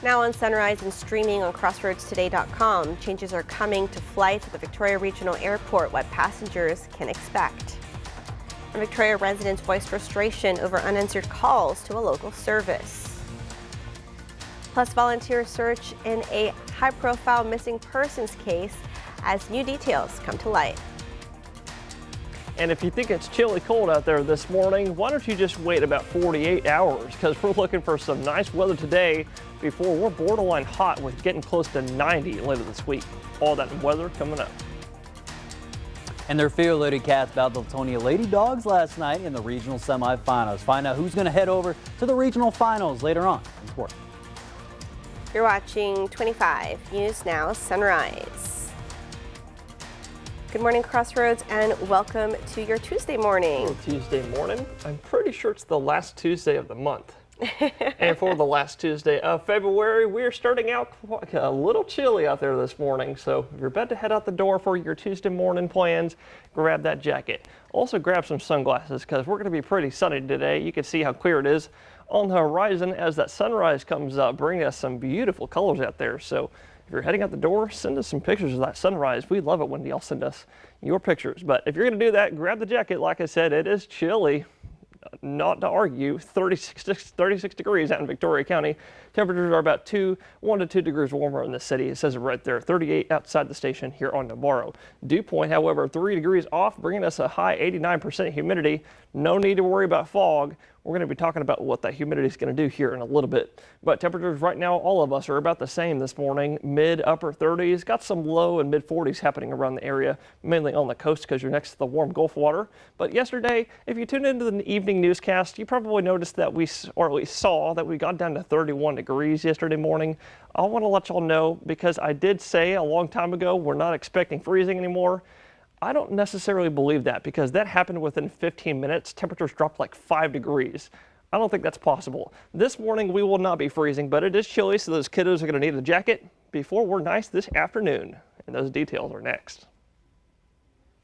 Now on Sunrise and streaming on crossroadstoday.com, changes are coming to flights at the Victoria Regional Airport, what passengers can expect. And Victoria residents voiced frustration over unanswered calls to a local service. Plus, volunteers search in a high-profile missing persons case as new details come to light. And if you think it's chilly cold out there this morning, why don't you just wait about 48 hours? Because we're looking for some nice weather today before we're borderline hot with getting close to 90 later this week. All that weather coming up. And their Fair Lady Cats battled the Latonia Lady Dogs last night in the regional semifinals. Find out who's going to head over to the regional finals later on in sport. You're watching 25 News Now Sunrise. Good morning, Crossroads, and welcome to your Tuesday morning. Tuesday morning. I'm pretty sure it's the last Tuesday of the month. And for the last Tuesday of February, we're starting out a little chilly out there this morning. So if you're about to head out the door for your Tuesday morning plans, grab that jacket. Also grab some sunglasses because we're going to be pretty sunny today. You can see how clear it is on the horizon as that sunrise comes up, bringing us some beautiful colors out there. So if you're heading out the door, send us some pictures of that sunrise. We love it when y'all send us your pictures. But if you're going to do that, grab the jacket. Like I said, it is chilly. Not to argue, 36 degrees out in Victoria County. Temperatures are about 1 to 2 degrees warmer in the city. It says it right there, 38 outside the station here on Navarro. Dew point, however, 3 degrees off, bringing us a high 89% humidity. No need to worry about fog. We're going to be talking about what that humidity is going to do here in a little bit. But temperatures right now, all of us are about the same this morning. Mid upper 30s, got some low and mid 40s happening around the area, mainly on the coast because you're next to the warm Gulf water. But yesterday, if you tuned into the evening newscast, you probably noticed that or at least saw that we got down to 31 degrees yesterday morning. I want to let y'all know because I did say a long time ago, we're not expecting freezing anymore. I don't necessarily believe that because that happened within 15 minutes. Temperatures dropped like 5 degrees. I don't think that's possible. This morning we will not be freezing, but it is chilly, so those kiddos are going to need a jacket before we're nice this afternoon. And those details are next.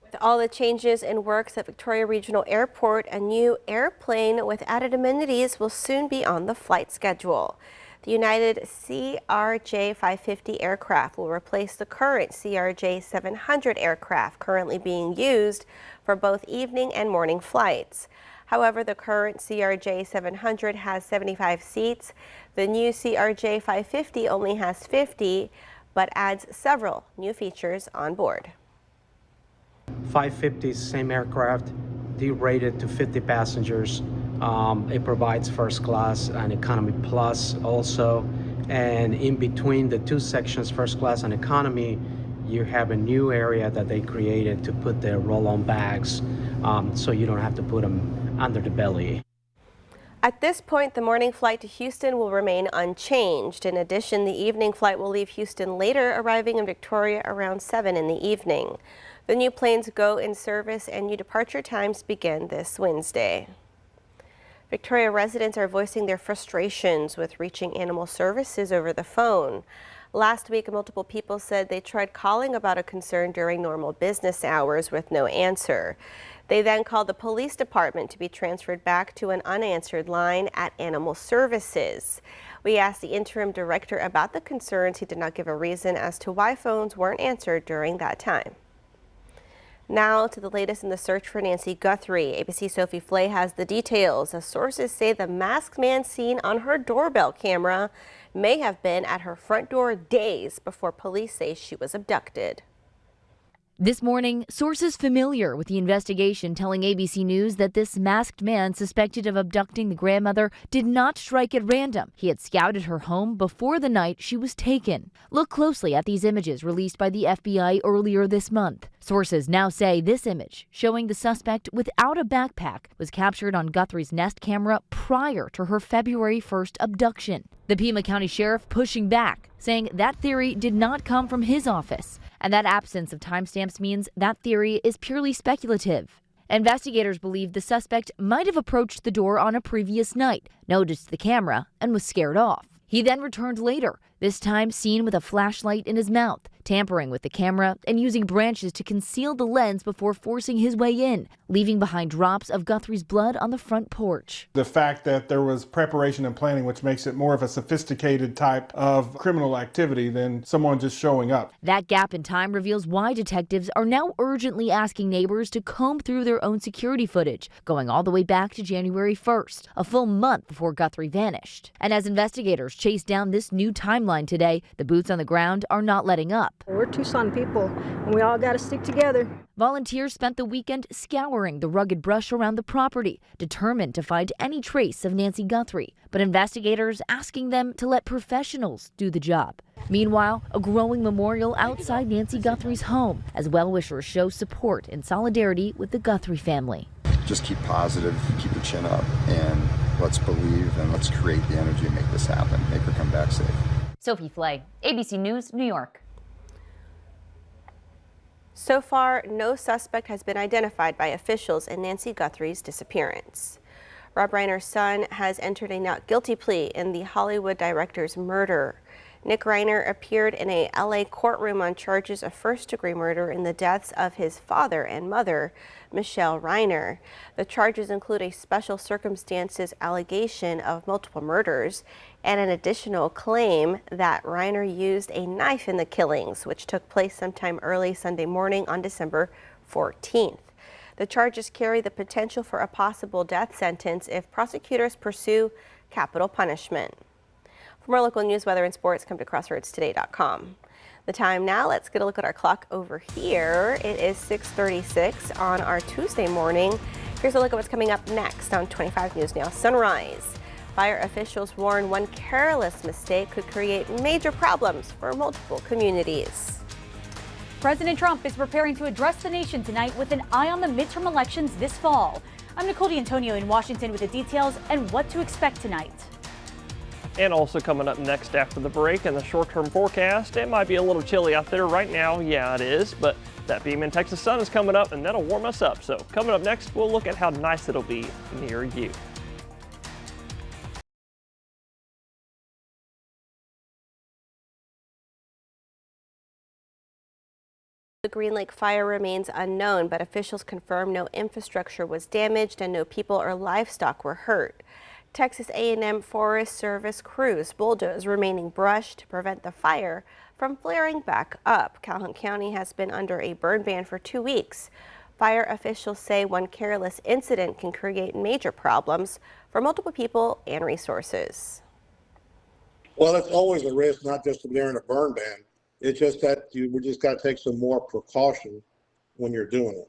With all the changes in works at Victoria Regional Airport, a new airplane with added amenities will soon be on the flight schedule. The United CRJ-550 aircraft will replace the current CRJ-700 aircraft currently being used for both evening and morning flights. However, the current CRJ-700 has 75 seats. The new CRJ-550 only has 50, but adds several new features on board. 550 is the same aircraft, derated to 50 passengers. It provides first class and economy plus also, and in between the two sections, first class and economy, you have a new area that they created to put their roll-on bags, so you don't have to put them under the belly. At this point, the morning flight to Houston will remain unchanged. In addition, the evening flight will leave Houston later, arriving in Victoria around 7 in the evening. The new planes go in service and new departure times begin this Wednesday. Victoria residents are voicing their frustrations with reaching animal services over the phone. Last week, multiple people said they tried calling about a concern during normal business hours with no answer. They then called the police department to be transferred back to an unanswered line at Animal Services. We asked the interim director about the concerns. He did not give a reason as to why phones weren't answered during that time. Now to the latest in the search for Nancy Guthrie. ABC's Sophie Flay has the details, as sources say the masked man seen on her doorbell camera may have been at her front door days before police say she was abducted. This morning, sources familiar with the investigation telling ABC News that this masked man suspected of abducting the grandmother did not strike at random. He had scouted her home before the night she was taken. Look closely at these images released by the FBI earlier this month. Sources now say this image, showing the suspect without a backpack, was captured on Guthrie's Nest camera prior to her February 1st abduction. The Pima County Sheriff pushing back, saying that theory did not come from his office, and that absence of timestamps means that theory is purely speculative. Investigators believe the suspect might have approached the door on a previous night, noticed the camera, and was scared off. He then returned later, this time seen with a flashlight in his mouth, tampering with the camera and using branches to conceal the lens before forcing his way in, leaving behind drops of Guthrie's blood on the front porch. The fact that there was preparation and planning, which makes it more of a sophisticated type of criminal activity than someone just showing up. That gap in time reveals why detectives are now urgently asking neighbors to comb through their own security footage, going all the way back to January 1st, a full month before Guthrie vanished. And as investigators chase down this new timeline today, the boots on the ground are not letting up. We're Tucson people, and we all got to stick together. Volunteers spent the weekend scouring the rugged brush around the property, determined to find any trace of Nancy Guthrie, but investigators asking them to let professionals do the job. Meanwhile, a growing memorial outside Nancy Guthrie's home, as well-wishers show support and solidarity with the Guthrie family. Just keep positive, keep your chin up, and let's believe and let's create the energy to make this happen, make her come back safe. Sophie Flay, ABC News, New York. So far, no suspect has been identified by officials in Nancy Guthrie's disappearance. Rob Reiner's son has entered a not guilty plea in the Hollywood director's murder. Nick Reiner appeared in a LA courtroom on charges of first-degree murder in the deaths of his father and mother, Michelle Reiner. The charges include a special circumstances allegation of multiple murders and an additional claim that Reiner used a knife in the killings, which took place sometime early Sunday morning on December 14th. The charges carry the potential for a possible death sentence if prosecutors pursue capital punishment. For more local news, weather, and sports, come to crossroadstoday.com. The time now, let's get a look at our clock over here. It is 6:36 on our Tuesday morning. Here's a look at what's coming up next on 25 News Now Sunrise. Fire officials warn one careless mistake could create major problems for multiple communities. President Trump is preparing to address the nation tonight with an eye on the midterm elections this fall. I'm Nicole D'Antonio in Washington with the details and what to expect tonight. And also coming up next after the break in the short-term forecast, it might be a little chilly out there right now. Yeah, it is, but that Beam in Texas sun is coming up and that'll warm us up. So coming up next, we'll look at how nice it'll be near you. The Green Lake fire remains unknown, but officials confirm no infrastructure was damaged and no people or livestock were hurt. Texas A&M Forest Service crews bulldoze remaining brush to prevent the fire from flaring back up. Calhoun County has been under a burn ban for 2 weeks. Fire officials say one careless incident can create major problems for multiple people and resources. Well, it's always a risk, not just during a burn ban. It's just that we just got to take some more precaution when you're doing it.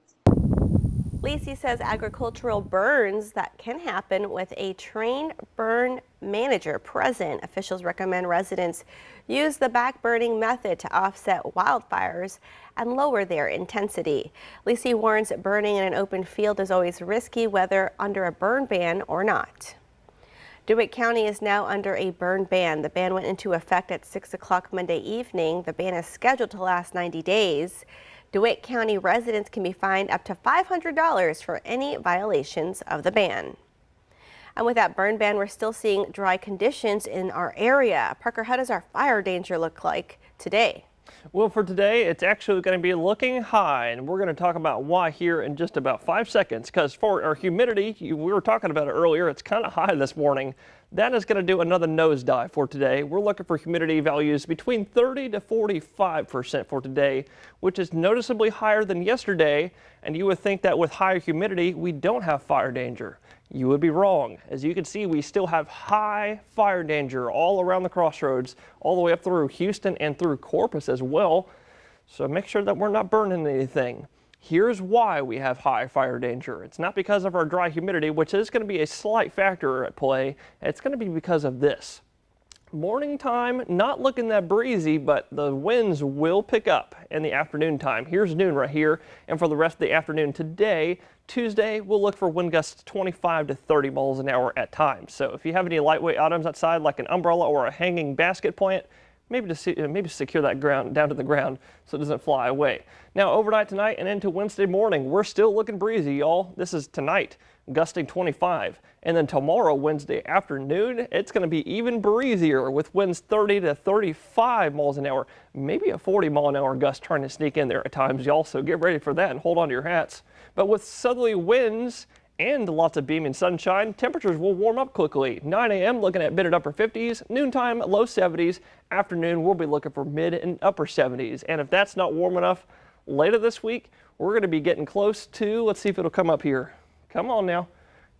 Lacey says agricultural burns that can happen with a trained burn manager present. Officials recommend residents use the back burning method to offset wildfires and lower their intensity. Lacey warns burning in an open field is always risky, whether under a burn ban or not. DeWitt County is now under a burn ban. The ban went into effect at 6 o'clock Monday evening. The ban is scheduled to last 90 days. DeWitt County residents can be fined up to $500 for any violations of the ban. And with that burn ban, we're still seeing dry conditions in our area. Parker, how does our fire danger look like today? Well, for today, it's actually going to be looking high, and we're going to talk about why here in just about 5 seconds, because for our humidity, we were talking about it earlier, it's kind of high this morning. That is going to do another nosedive for today. We're looking for humidity values between 30 to 45% for today, which is noticeably higher than yesterday, and you would think that with higher humidity, we don't have fire danger. You would be wrong. As you can see, we still have high fire danger all around the crossroads, all the way up through Houston and through Corpus as well. So make sure that we're not burning anything. Here's why we have high fire danger. It's not because of our dry humidity, which is going to be a slight factor at play. It's going to be because of this. Morning time, not looking that breezy, but the winds will pick up in the afternoon time. Here's noon right here, and for the rest of the afternoon today, Tuesday, we'll look for wind gusts 25 to 30 miles an hour at times. So if you have any lightweight items outside, like an umbrella or a hanging basket plant, maybe secure that ground down to the ground so it doesn't fly away. Now overnight tonight and into Wednesday morning, we're still looking breezy, y'all. This is tonight, gusting 25. And then tomorrow, Wednesday afternoon, it's going to be even breezier with winds 30 to 35 miles an hour. Maybe a 40 mile an hour gust trying to sneak in there at times, y'all. So get ready for that and hold on to your hats. But with southerly winds and lots of beaming sunshine, temperatures will warm up quickly. 9 a.m. looking at mid and upper 50s, noontime low 70s. Afternoon, we'll be looking for mid and upper 70s. And if that's not warm enough, later this week, we're going to be getting close to, let's see if it'll come up here. Come on now.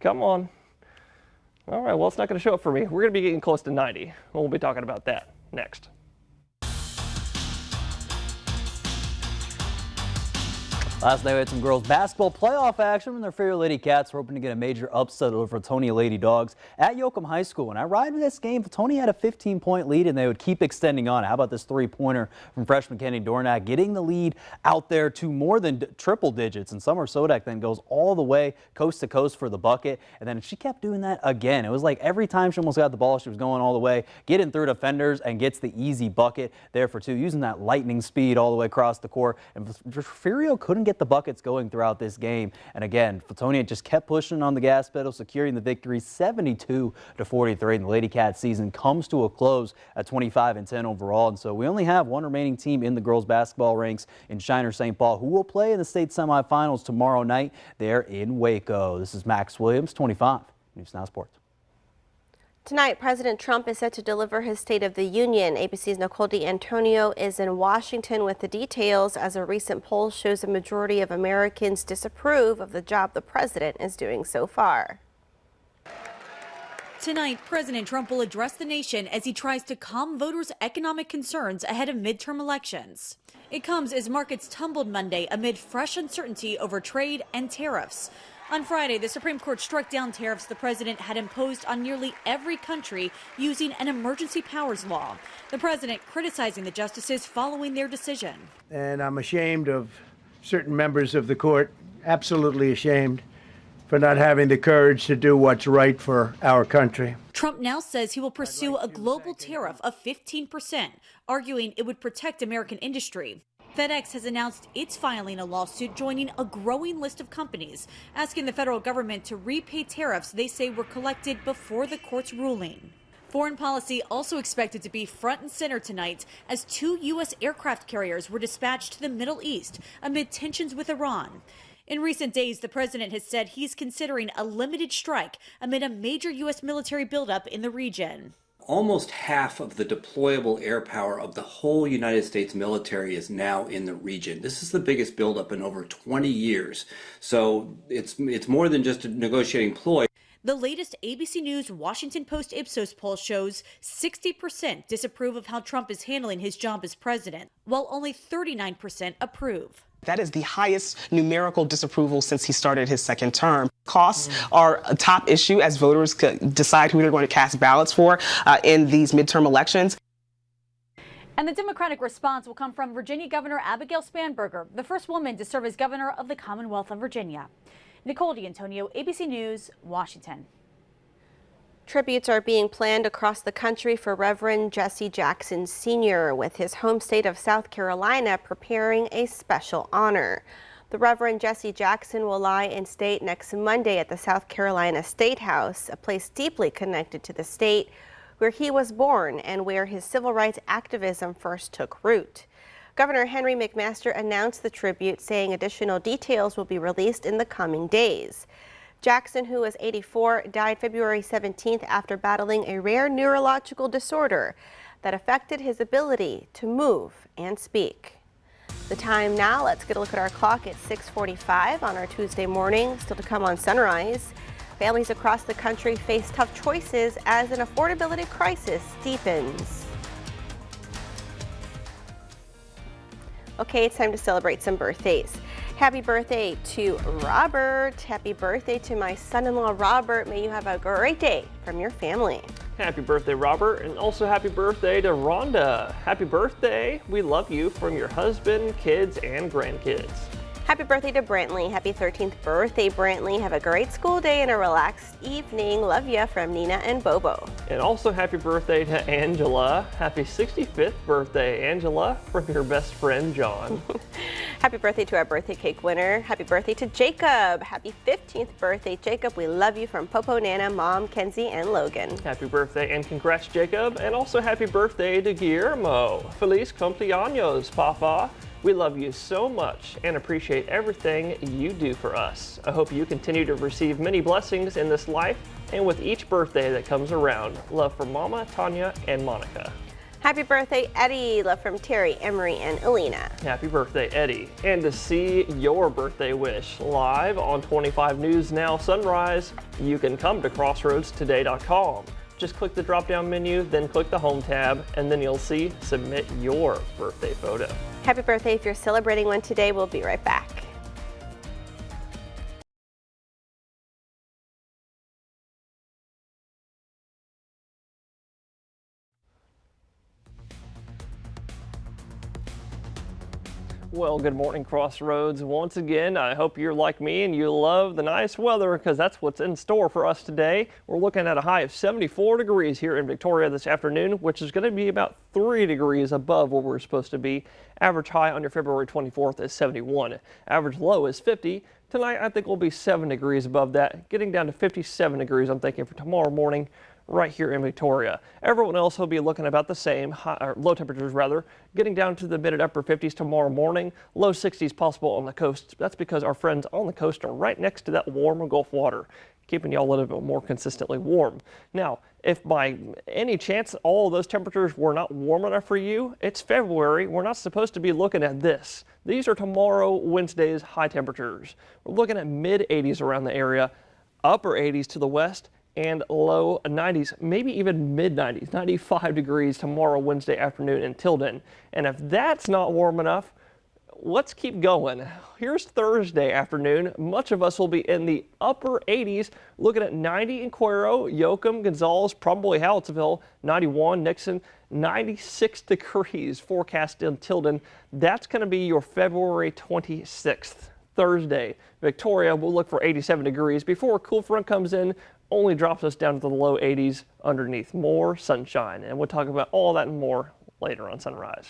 Come on. All right, well, it's not going to show up for me. We're going to be getting close to 90. We'll be talking about that next. Last night we had some girls basketball playoff action when their Fair Lady Cats were hoping to get a major upset over Flatonia Lady Dogs at Yoakum High School. When I arrived in this game, Flatonia had a 15-point lead and they would keep extending on. How about this three-pointer from freshman Kenny Dornak, getting the lead out there to more than triple digits. And Summer Sodak then goes all the way coast to coast for the bucket. And then she kept doing that again. It was like every time she almost got the ball, she was going all the way, getting through defenders and gets the easy bucket there for two, using that lightning speed all the way across the court. And Furio couldn't get the buckets going throughout this game. And again, Flatonia just kept pushing on the gas pedal, securing the victory 72-43. And the Lady Cats season comes to a close at 25-10 overall. And so we only have one remaining team in the girls basketball ranks in Shiner St. Paul, who will play in the state semifinals tomorrow night there in Waco. This is Max Williams, 25 News Now Sports. Tonight, President Trump is set to deliver his State of the Union. ABC's Nicole D'Antonio is in Washington with the details, as a recent poll shows a majority of Americans disapprove of the job the president is doing so far. Tonight, President Trump will address the nation as he tries to calm voters' economic concerns ahead of midterm elections. It comes as markets tumbled Monday amid fresh uncertainty over trade and tariffs. On Friday, the Supreme Court struck down tariffs the president had imposed on nearly every country using an emergency powers law. The president criticizing the justices following their decision. And I'm ashamed of certain members of the court, absolutely ashamed, for not having the courage to do what's right for our country. Trump now says he will pursue a global tariff of 15%, arguing it would protect American industry. FedEx has announced it's filing a lawsuit joining a growing list of companies, asking the federal government to repay tariffs they say were collected before the court's ruling. Foreign policy also expected to be front and center tonight as 2 U.S. aircraft carriers were dispatched to the Middle East amid tensions with Iran. In recent days, the president has said he's considering a limited strike amid a major U.S. military buildup in the region. Almost half of the deployable air power of the whole United States military is now in the region. This is the biggest buildup in over 20 years. So it's more than just a negotiating ploy. The latest ABC News Washington Post Ipsos poll shows 60% disapprove of how Trump is handling his job as president, while only 39% approve. That is the highest numerical disapproval since he started his second term. Costs are a top issue as voters decide who they're going to cast ballots for in these midterm elections. And the Democratic response will come from Virginia Governor Abigail Spanberger, the first woman to serve as governor of the Commonwealth of Virginia. Nicole D'Antonio, ABC News, Washington. Tributes are being planned across the country for Reverend Jesse Jackson Sr., with his home state of South Carolina preparing a special honor. The Reverend Jesse Jackson will lie in state next Monday at the South Carolina State House, a place deeply connected to the state where he was born and where his civil rights activism first took root. Governor Henry McMaster announced the tribute, saying additional details will be released in the coming days. Jackson, who was 84, died February 17th after battling a rare neurological disorder that affected his ability to move and speak. The time now, let's get a look at our clock at 6:45 on our Tuesday morning. Still to come on Sunrise. Families across the country face tough choices as an affordability crisis deepens. Okay, it's time to celebrate some birthdays. Happy birthday to Robert. Happy birthday to my son-in-law, Robert. May you have a great day from your family. Happy birthday, Robert, and also happy birthday to Rhonda. Happy birthday. We love you from your husband, kids, and grandkids. Happy birthday to Brantley. Happy 13th birthday, Brantley. Have a great school day and a relaxed evening. Love ya from Nina and Bobo. And also happy birthday to Angela. Happy 65th birthday, Angela, from your best friend, John. Happy birthday to our birthday cake winner. Happy birthday to Jacob. Happy 15th birthday, Jacob. We love you from Popo, Nana, Mom, Kenzie, and Logan. Happy birthday and congrats, Jacob. And also happy birthday to Guillermo. Feliz cumpleaños, Papa. We love you so much and appreciate everything you do for us. I hope you continue to receive many blessings in this life and with each birthday that comes around. Love from Mama, Tanya, and Monica. Happy birthday, Eddie. Love from Terry, Emery, and Alina. Happy birthday, Eddie. And to see your birthday wish live on 25 News Now Sunrise, you can come to crossroadstoday.com. Just click the drop-down menu, then click the Home tab, and then you'll see Submit Your Birthday Photo. Happy birthday if you're celebrating one today. We'll be right back. Well, good morning, Crossroads. Once again, I hope you're like me and you love the nice weather because that's what's in store for us today. We're looking at a high of 74 degrees here in Victoria this afternoon, which is going to be about 3 degrees above where we're supposed to be. Average high on your February 24th is 71. Average low is 50. Tonight, I think we'll be 7 degrees above that, getting down to 57 degrees, I'm thinking, for tomorrow morning right here in Victoria. Everyone else will be looking about the same, low temperatures rather, getting down to the mid and upper 50s tomorrow morning, low 60s possible on the coast. That's because our friends on the coast are right next to that warm Gulf water, keeping y'all a little bit more consistently warm. Now, if by any chance all of those temperatures were not warm enough for you, it's February. We're not supposed to be looking at this. These are tomorrow, Wednesday's high temperatures. We're looking at mid 80s around the area, upper 80s to the west, and low 90s, maybe even mid 90s, 95 degrees tomorrow, Wednesday afternoon in Tilden. And if that's not warm enough, let's keep going. Here's Thursday afternoon. Much of us will be in the upper 80s, looking at 90 in Cuero, Yoakum, Gonzales, probably Hallettsville, 91, Nixon, 96 degrees forecast in Tilden. That's going to be your February 26th. Thursday, Victoria will look for 87 degrees before a cool front comes in, only drops us down to the low 80s underneath. More sunshine, and we'll talk about all that and more later on Sunrise.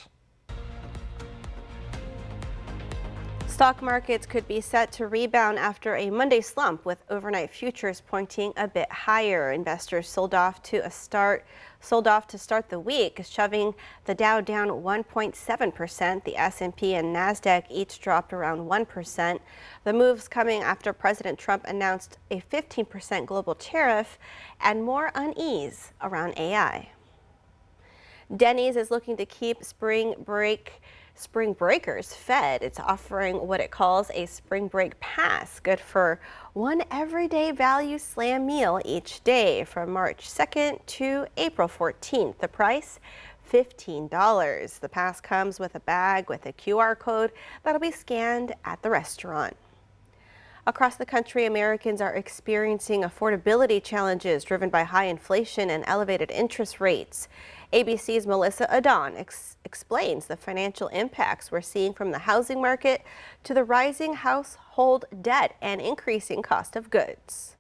Stock markets could be set to rebound after a Monday slump, with overnight futures pointing a bit higher. Investors sold off to start the week, shoving the Dow down 1.7%. The S&P and Nasdaq each dropped around 1%. The moves coming after President Trump announced a 15% global tariff and more unease around AI. Denny's is looking to keep spring breakers fed. It's offering what it calls a spring break pass, good for one everyday value slam meal each day from March 2nd to April 14th. The price, $15. The pass comes with a bag with a QR code that'll be scanned at the restaurant. Across the country, Americans are experiencing affordability challenges driven by high inflation and elevated interest rates. ABC's Melissa Adon explains the financial impacts we're seeing from the housing market to the rising household debt and increasing cost of goods.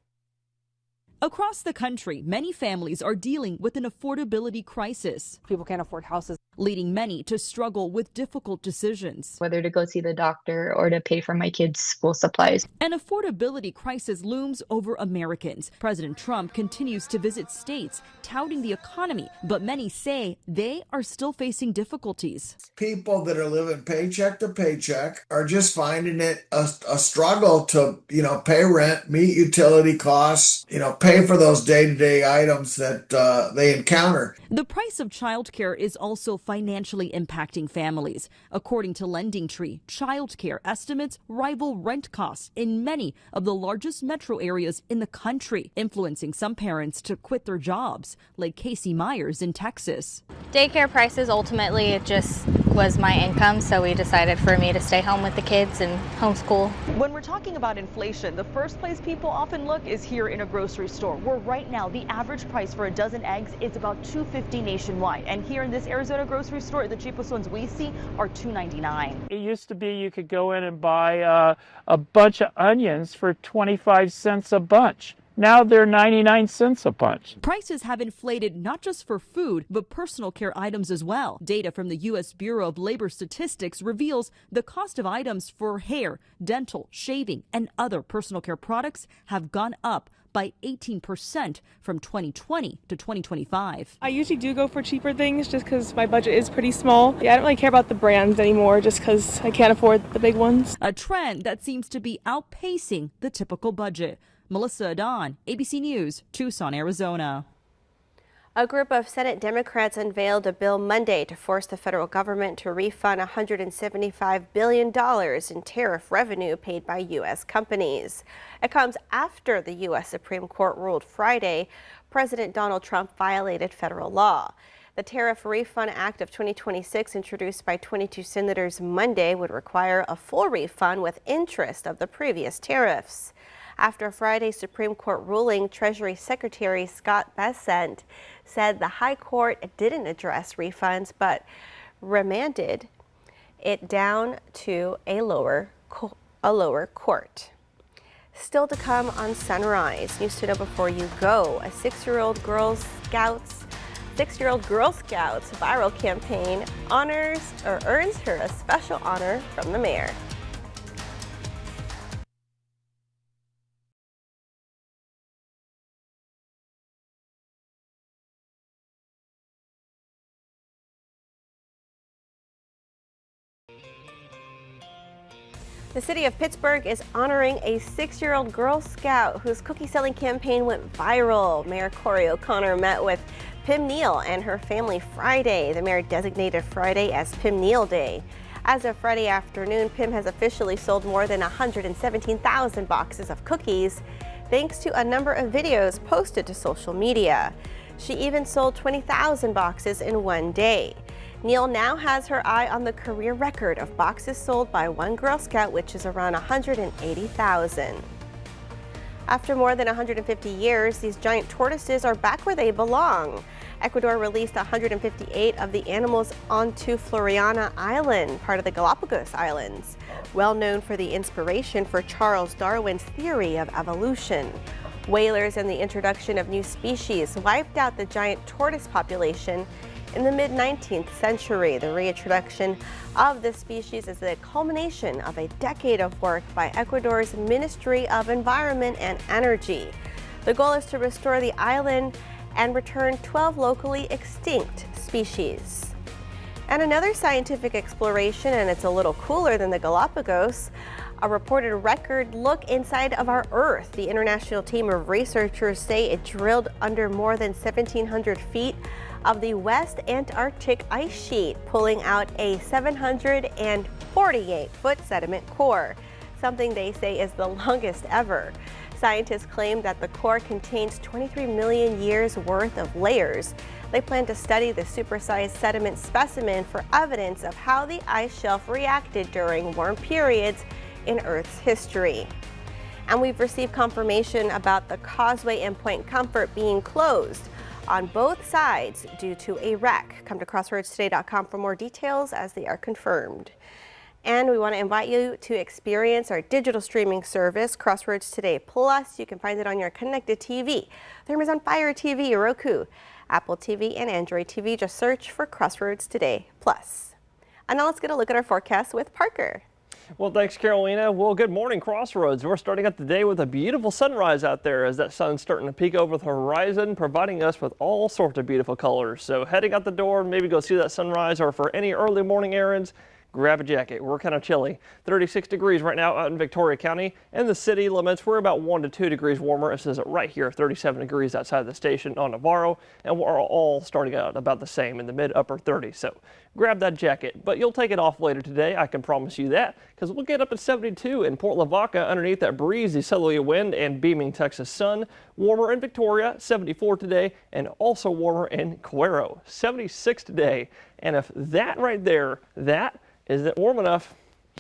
Across the country, many families are dealing with an affordability crisis. People can't afford houses, leading many to struggle with difficult decisions. Whether to go see the doctor or to pay for my kids' school supplies. An affordability crisis looms over Americans. President Trump continues to visit states touting the economy, but many say they are still facing difficulties. People that are living paycheck to paycheck are just finding it a struggle to, pay rent, meet utility costs, pay for those day-to-day items that they encounter. The price of childcare is also financially impacting families. According to LendingTree, childcare estimates rival rent costs in many of the largest metro areas in the country, influencing some parents to quit their jobs, like Casey Myers in Texas. Daycare prices, ultimately, it just was my income, so we decided for me to stay home with the kids and homeschool. When we're talking about inflation, the first place people often look is here in a grocery store, where right now the average price for a dozen eggs is about $2.50 nationwide. And here in this Arizona grocery store, the cheapest ones we see are $2.99. It used to be you could go in and buy a bunch of onions for 25 cents a bunch. Now they're 99 cents a bunch. Prices have inflated not just for food, but personal care items as well. Data from the U.S. Bureau of Labor Statistics reveals the cost of items for hair, dental, shaving, and other personal care products have gone up by 18% from 2020 to 2025. I usually do go for cheaper things just because my budget is pretty small. Yeah, I don't really care about the brands anymore just because I can't afford the big ones. A trend that seems to be outpacing the typical budget. Melissa Adon, ABC News, Tucson, Arizona. A group of Senate Democrats unveiled a bill Monday to force the federal government to refund $175 billion in tariff revenue paid by U.S. companies. It comes after the U.S. Supreme Court ruled Friday President Donald Trump violated federal law. The Tariff Refund Act of 2026, introduced by 22 senators Monday, would require a full refund with interest of the previous tariffs. After Friday's Supreme Court ruling, Treasury Secretary Scott Bessent said the High Court didn't address refunds, but remanded it down to a lower court. Still to come on Sunrise. News to know before you go. A 6-year-old Girl Scouts viral campaign earns her a special honor from the mayor. The city of Pittsburgh is honoring a 6-year-old Girl Scout whose cookie-selling campaign went viral. Mayor Corey O'Connor met with Pim Neal and her family Friday. The mayor designated Friday as Pim Neal Day. As of Friday afternoon, Pim has officially sold more than 117,000 boxes of cookies, thanks to a number of videos posted to social media. She even sold 20,000 boxes in one day. Neal now has her eye on the career record of boxes sold by one Girl Scout, which is around 180,000. After more than 150 years, these giant tortoises are back where they belong. Ecuador released 158 of the animals onto Floriana Island, part of the Galapagos Islands, well known for the inspiration for Charles Darwin's theory of evolution. Whalers and the introduction of new species wiped out the giant tortoise population in the mid-19th century. The reintroduction of this species is the culmination of a decade of work by Ecuador's Ministry of Environment and Energy. The goal is to restore the island and return 12 locally extinct species. And another scientific exploration, and it's a little cooler than the Galapagos, a reported record look inside of our Earth. The international team of researchers say it drilled under more than 1,700 feet of the West Antarctic ice sheet, pulling out a 748-foot sediment core, something they say is the longest ever. Scientists claim that the core contains 23 million years worth of layers. They plan to study the supersized sediment specimen for evidence of how the ice shelf reacted during warm periods in Earth's history. And we've received confirmation about the Causeway and Point Comfort being closed on both sides due to a wreck. Come to crossroadstoday.com for more details as they are confirmed. And we want to invite you to experience our digital streaming service, Crossroads Today Plus. You can find it on your connected TV, the Amazon Fire TV, Roku, Apple TV, and Android TV. Just search for Crossroads Today Plus. And now let's get a look at our forecast with Parker. Well, thanks, Carolina. Well, good morning, Crossroads. We're starting out the day with a beautiful sunrise out there as that sun's starting to peek over the horizon, providing us with all sorts of beautiful colors. So heading out the door, maybe go see that sunrise, or for any early morning errands, grab a jacket. We're kind of chilly. 36 degrees right now out in Victoria County, and the city limits we're about 1 to 2 degrees warmer. It says it right here, 37 degrees outside the station on Navarro, and we're all starting out about the same in the mid-upper 30s. So grab that jacket, but you'll take it off later today. I can promise you that, because we'll get up at 72 in Port Lavaca underneath that breezy southerly wind and beaming Texas sun. Warmer in Victoria, 74 today, and also warmer in Cuero, 76 today. And if that right there, that isn't warm enough,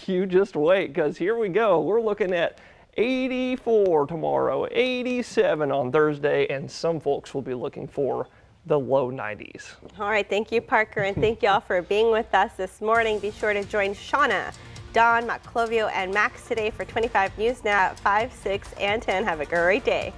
you just wait, because here we go. We're looking at 84 tomorrow, 87 on Thursday, and some folks will be looking for the low 90s. All right, thank you, Parker, and thank you all for being with us this morning. Be sure to join Shauna, Don, Maclovio, and Max today for 25 News Now at 5, 6, and 10. Have a great day.